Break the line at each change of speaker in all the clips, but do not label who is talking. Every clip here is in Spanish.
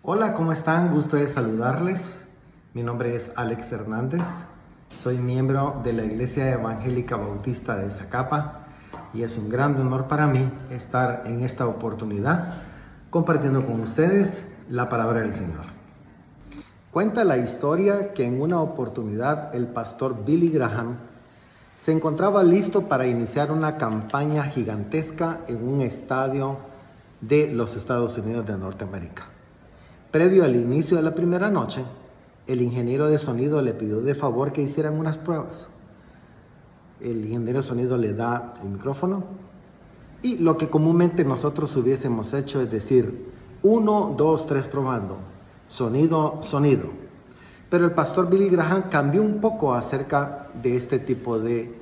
Hola, ¿cómo están? Gusto de saludarles. Mi nombre es Alex Hernández. Soy miembro de la Iglesia Evangélica Bautista de Zacapa y es un gran honor para mí estar en esta oportunidad compartiendo con ustedes la palabra del Señor. Cuenta la historia que en una oportunidad el pastor Billy Graham se encontraba listo para iniciar una campaña gigantesca en un estadio de los Estados Unidos de Norteamérica. Previo al inicio de la primera noche, el ingeniero de sonido le pidió de favor que hicieran unas pruebas. El ingeniero de sonido le da el micrófono y lo que comúnmente nosotros hubiésemos hecho es decir 1, 2, 3 probando, sonido, sonido. Pero el pastor Billy Graham cambió un poco acerca de este tipo de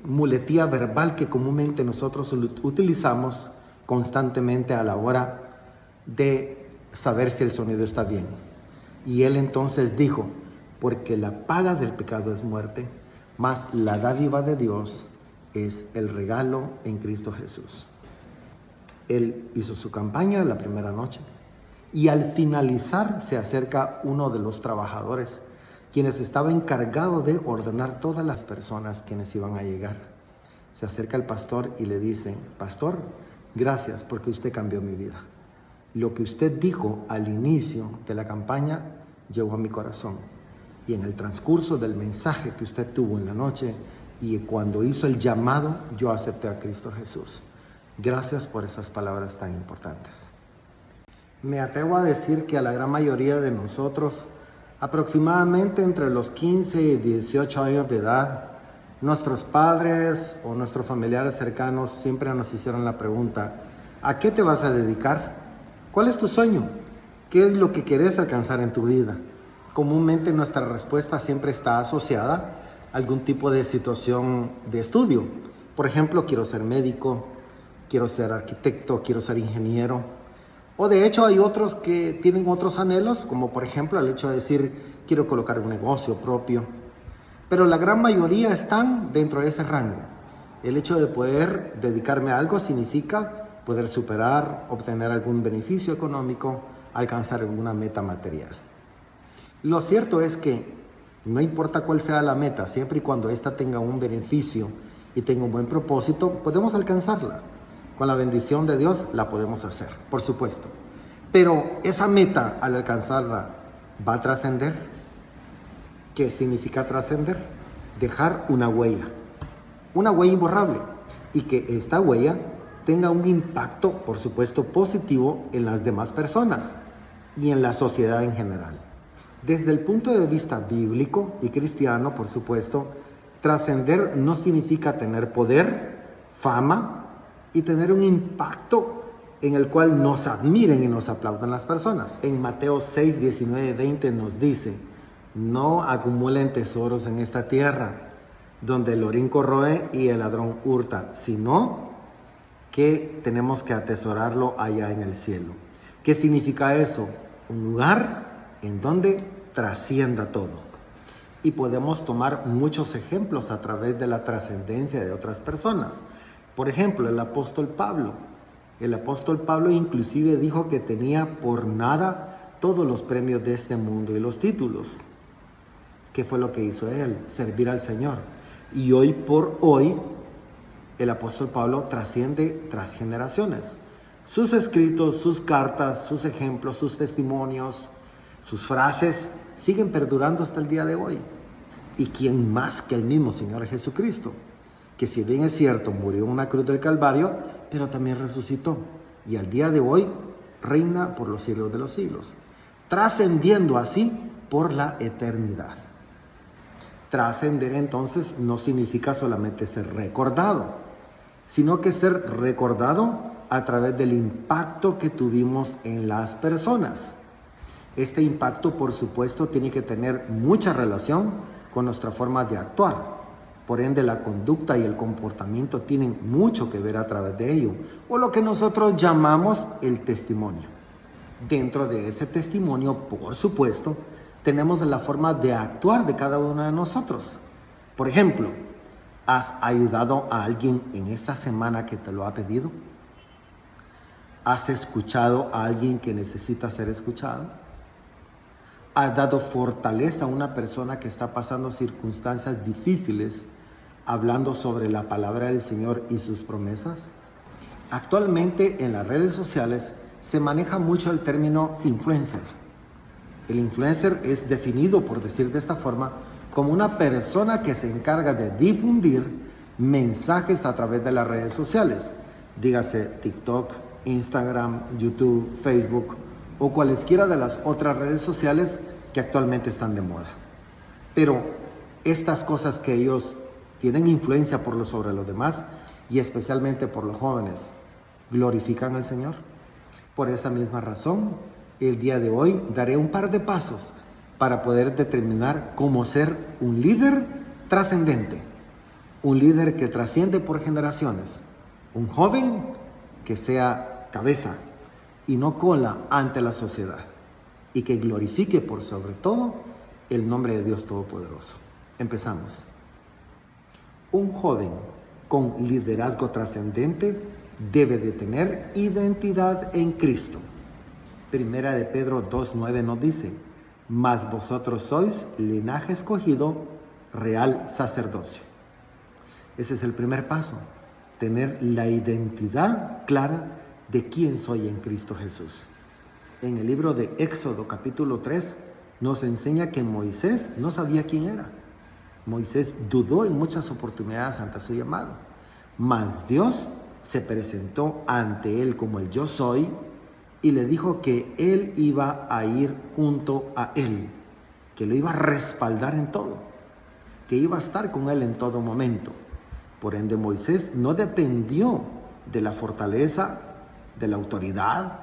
muletilla verbal que comúnmente nosotros utilizamos constantemente a la hora de saber si el sonido está bien. Y él entonces dijo: porque la paga del pecado es muerte, mas la dádiva de Dios es el regalo en Cristo Jesús. Él hizo su campaña la primera noche y al finalizar se acerca uno de los trabajadores, quienes estaba encargado de ordenar todas las personas quienes iban a llegar. Se acerca el pastor y le dice: pastor, gracias porque usted cambió mi vida. Lo que usted dijo al inicio de la campaña llegó a mi corazón. Y en el transcurso del mensaje que usted tuvo en la noche y cuando hizo el llamado, yo acepté a Cristo Jesús. Gracias por esas palabras tan importantes. Me atrevo a decir que a la gran mayoría de nosotros, aproximadamente entre los 15 y 18 años de edad, nuestros padres o nuestros familiares cercanos siempre nos hicieron la pregunta: ¿a qué te vas a dedicar? ¿Cuál es tu sueño? ¿Qué es lo que quieres alcanzar en tu vida? Comúnmente nuestra respuesta siempre está asociada a algún tipo de situación de estudio. Por ejemplo, quiero ser médico, quiero ser arquitecto, quiero ser ingeniero. O de hecho hay otros que tienen otros anhelos, como por ejemplo el hecho de decir: quiero colocar un negocio propio. Pero la gran mayoría están dentro de ese rango. El hecho de poder dedicarme a algo significa poder superar, obtener algún beneficio económico, alcanzar alguna meta material. Lo cierto es que no importa cuál sea la meta, siempre y cuando ésta tenga un beneficio y tenga un buen propósito, podemos alcanzarla. Con la bendición de Dios la podemos hacer, por supuesto. Pero esa meta, al alcanzarla, ¿va a trascender? ¿Qué significa trascender? Dejar una huella imborrable, y que esta huella tenga un impacto, por supuesto, positivo en las demás personas y en la sociedad en general. Desde el punto de vista bíblico y cristiano, por supuesto, trascender no significa tener poder, fama y tener un impacto en el cual nos admiren y nos aplaudan las personas. En Mateo 6, 19, 20 nos dice: no acumulen tesoros en esta tierra, donde el orín corroe y el ladrón hurta, sino que tenemos que atesorarlo allá en el cielo. ¿Qué significa eso? Un lugar en donde trascienda todo. Y podemos tomar muchos ejemplos a través de la trascendencia de otras personas. Por ejemplo, el apóstol Pablo. El apóstol Pablo inclusive dijo que tenía por nada todos los premios de este mundo y los títulos. ¿Qué fue lo que hizo él? Servir al Señor. Y hoy por hoy, el apóstol Pablo trasciende tras generaciones. Sus escritos, sus cartas, sus ejemplos, sus testimonios, sus frases siguen perdurando hasta el día de hoy. ¿Y quién más que el mismo Señor Jesucristo? Que si bien es cierto, murió en una cruz del Calvario, pero también resucitó. Y al día de hoy reina por los siglos de los siglos, trascendiendo así por la eternidad. Trascender entonces no significa solamente ser recordado, sino que ser recordado a través del impacto que tuvimos en las personas. Este impacto, por supuesto, tiene que tener mucha relación con nuestra forma de actuar. Por ende, la conducta y el comportamiento tienen mucho que ver a través de ello, o lo que nosotros llamamos el testimonio. Dentro de ese testimonio, por supuesto, tenemos la forma de actuar de cada uno de nosotros. Por ejemplo, ¿has ayudado a alguien en esta semana que te lo ha pedido? ¿Has escuchado a alguien que necesita ser escuchado? ¿Has dado fortaleza a una persona que está pasando circunstancias difíciles, hablando sobre la palabra del Señor y sus promesas? Actualmente en las redes sociales se maneja mucho el término influencer. El influencer es definido, por decir de esta forma, como una persona que se encarga de difundir mensajes a través de las redes sociales, dígase TikTok, Instagram, YouTube, Facebook o cualesquiera de las otras redes sociales que actualmente están de moda. Pero estas cosas que ellos tienen influencia sobre los demás y especialmente por los jóvenes, ¿glorifican al Señor? Por esa misma razón, el día de hoy daré un par de pasos para poder determinar cómo ser un líder trascendente, un líder que trasciende por generaciones, un joven que sea cabeza y no cola ante la sociedad y que glorifique por sobre todo el nombre de Dios Todopoderoso. Empezamos. Un joven con liderazgo trascendente debe de tener identidad en Cristo. Primera de Pedro 2:9 nos dice: mas vosotros sois linaje escogido, real sacerdocio. Ese es el primer paso, tener la identidad clara de quién soy en Cristo Jesús. En el libro de Éxodo capítulo 3 nos enseña que Moisés no sabía quién era. Moisés dudó en muchas oportunidades ante su llamado, mas Dios se presentó ante él como el yo soy y le dijo que él iba a ir junto a él, que lo iba a respaldar en todo, que iba a estar con él en todo momento. Por ende, Moisés no dependió de la fortaleza, de la autoridad,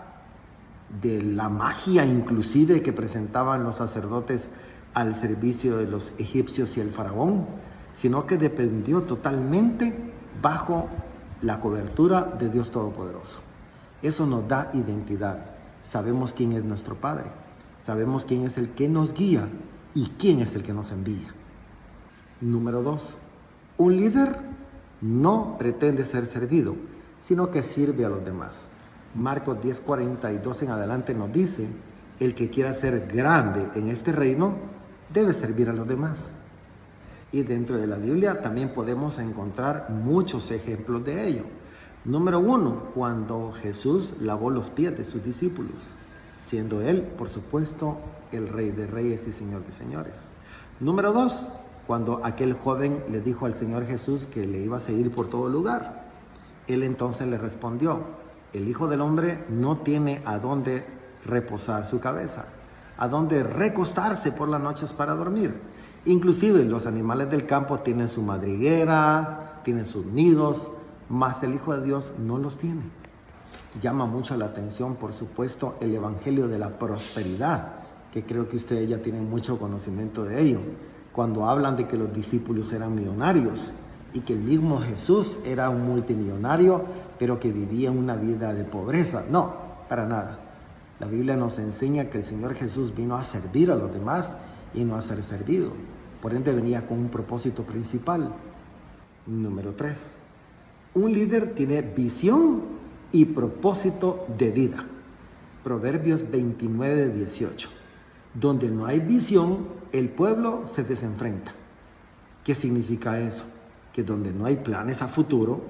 de la magia inclusive que presentaban los sacerdotes al servicio de los egipcios y el faraón, sino que dependió totalmente bajo la cobertura de Dios Todopoderoso. Eso nos da identidad. Sabemos quién es nuestro Padre, sabemos quién es el que nos guía y quién es el que nos envía. Número 2. Un líder no pretende ser servido, sino que sirve a los demás. Marcos 10:42 en adelante nos dice: el que quiera ser grande en este reino debe servir a los demás. Y dentro de la Biblia también podemos encontrar muchos ejemplos de ello. Número 1, cuando Jesús lavó los pies de sus discípulos, siendo Él, por supuesto, el Rey de Reyes y Señor de Señores. Número 2, cuando aquel joven le dijo al Señor Jesús que le iba a seguir por todo lugar. Él entonces le respondió: el Hijo del Hombre no tiene a dónde reposar su cabeza, a dónde recostarse por las noches para dormir. Inclusive los animales del campo tienen su madriguera, tienen sus nidos, mas el Hijo de Dios no los tiene. Llama mucho la atención, por supuesto, el Evangelio de la prosperidad, que creo que ustedes ya tienen mucho conocimiento de ello, cuando hablan de que los discípulos eran millonarios y que el mismo Jesús era un multimillonario, pero que vivía una vida de pobreza. No, para nada. La Biblia nos enseña que el Señor Jesús vino a servir a los demás y no a ser servido. Por ende venía con un propósito principal. Número 3. Un líder tiene visión y propósito de vida. Proverbios 29:18. Donde no hay visión, el pueblo se desenfrenta. ¿Qué significa eso? Que donde no hay planes a futuro,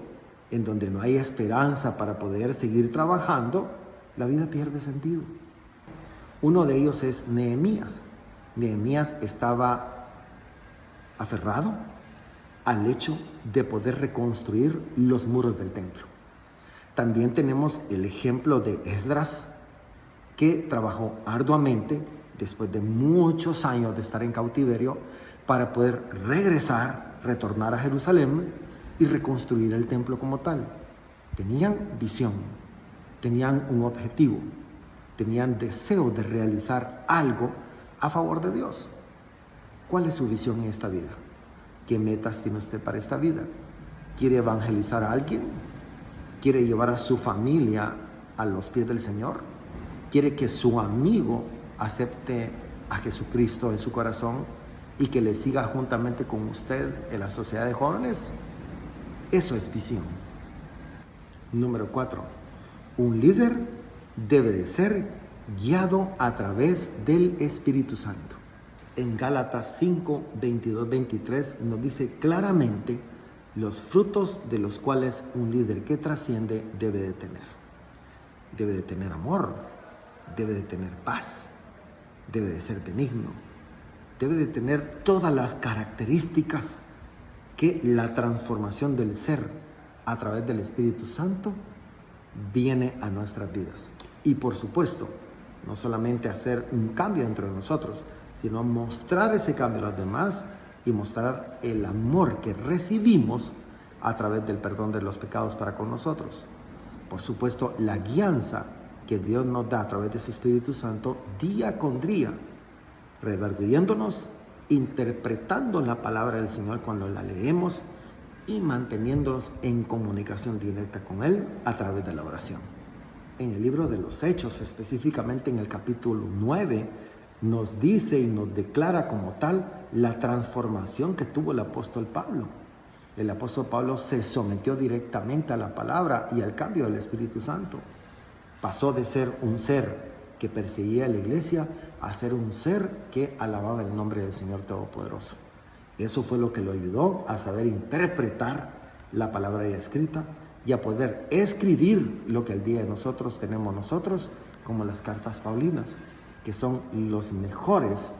en donde no hay esperanza para poder seguir trabajando, la vida pierde sentido. Uno de ellos es Nehemías. Nehemías estaba aferrado al hecho de poder reconstruir los muros del templo. También tenemos el ejemplo de Esdras, que trabajó arduamente después de muchos años de estar en cautiverio para poder retornar a Jerusalén y reconstruir el templo como tal. Tenían visión, tenían un objetivo, tenían deseo de realizar algo a favor de Dios. ¿Cuál es su visión en esta vida? ¿Qué metas tiene usted para esta vida? ¿Quiere evangelizar a alguien? ¿Quiere llevar a su familia a los pies del Señor? ¿Quiere que su amigo acepte a Jesucristo en su corazón y que le siga juntamente con usted en la sociedad de jóvenes? Eso es visión. Número 4. Un líder debe de ser guiado a través del Espíritu Santo. En Gálatas 5, 22, 23 nos dice claramente los frutos de los cuales un líder que trasciende debe de tener. Debe de tener amor, debe de tener paz, debe de ser benigno, debe de tener todas las características que la transformación del ser a través del Espíritu Santo viene a nuestras vidas. Y por supuesto, no solamente hacer un cambio dentro de nosotros, sino mostrar ese cambio a los demás y mostrar el amor que recibimos a través del perdón de los pecados para con nosotros. Por supuesto, la guianza que Dios nos da a través de su Espíritu Santo día con día, redarguyéndonos, interpretando la palabra del Señor cuando la leemos y manteniéndonos en comunicación directa con Él a través de la oración. En el libro de los Hechos, específicamente en el capítulo 9, nos dice y nos declara como tal la transformación que tuvo el apóstol Pablo. El apóstol Pablo se sometió directamente a la palabra y al cambio del Espíritu Santo. Pasó de ser un ser que perseguía a la iglesia a ser un ser que alababa el nombre del Señor Todopoderoso. Eso fue lo que lo ayudó a saber interpretar la palabra ya escrita y a poder escribir lo que el día de nosotros tenemos nosotros, como las cartas paulinas, que son los mejores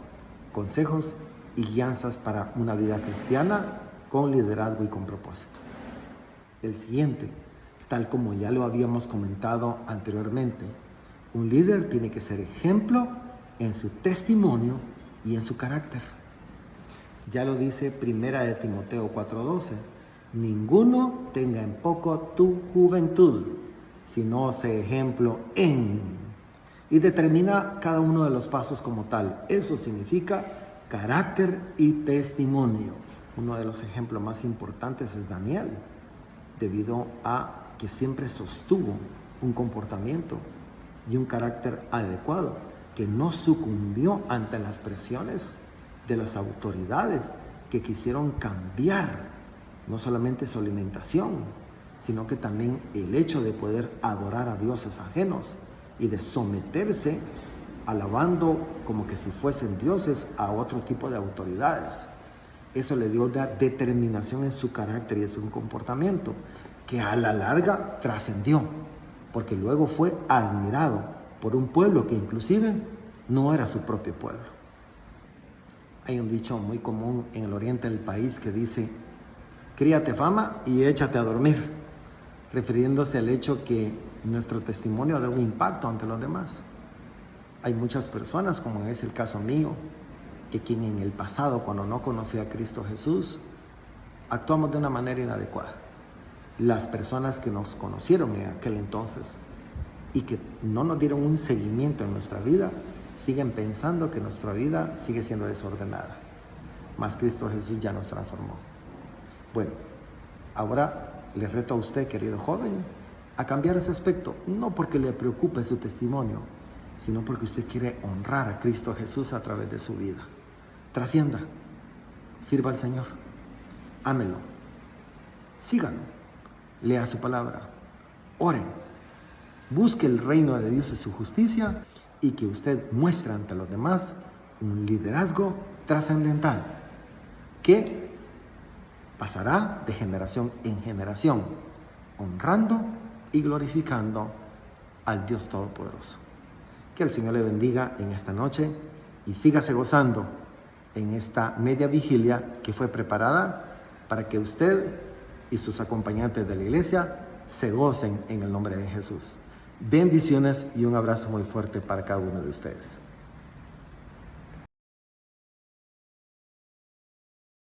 consejos y guianzas para una vida cristiana con liderazgo y con propósito. El siguiente, tal como ya lo habíamos comentado anteriormente, un líder tiene que ser ejemplo en su testimonio y en su carácter. Ya lo dice 1 Timoteo 4:12, ninguno tenga en poco tu juventud, sino sea ejemplo en... Y determina cada uno de los pasos como tal. Eso significa carácter y testimonio. Uno de los ejemplos más importantes es Daniel, debido a que siempre sostuvo un comportamiento y un carácter adecuado, que no sucumbió ante las presiones de las autoridades que quisieron cambiar no solamente su alimentación, sino que también el hecho de poder adorar a dioses ajenos y de someterse alabando como que si fuesen dioses a otro tipo de autoridades. Eso le dio una determinación en su carácter y en su comportamiento que a la larga trascendió, porque luego fue admirado por un pueblo que inclusive no era su propio pueblo. Hay un dicho muy común en el oriente del país que dice: críate fama y échate a dormir, refiriéndose al hecho que nuestro testimonio da un impacto ante los demás. Hay muchas personas, como es el caso mío, que quien en el pasado, cuando no conocía a Cristo Jesús, actuamos de una manera inadecuada. Las personas que nos conocieron en aquel entonces y que no nos dieron un seguimiento en nuestra vida, siguen pensando que nuestra vida sigue siendo desordenada. Mas Cristo Jesús ya nos transformó. Bueno, ahora le reto a usted, querido joven, a cambiar ese aspecto, no porque le preocupe su testimonio, sino porque usted quiere honrar a Cristo Jesús a través de su vida. Trascienda, sirva al Señor, ámelo, sígalo, lea su palabra, ore, busque el reino de Dios y su justicia, y que usted muestre ante los demás un liderazgo trascendental que pasará de generación en generación, honrando y glorificando al Dios Todopoderoso. Que el Señor le bendiga en esta noche y sígase gozando en esta media vigilia que fue preparada para que usted y sus acompañantes de la iglesia se gocen en el nombre de Jesús. Bendiciones y un abrazo muy fuerte para cada uno de ustedes.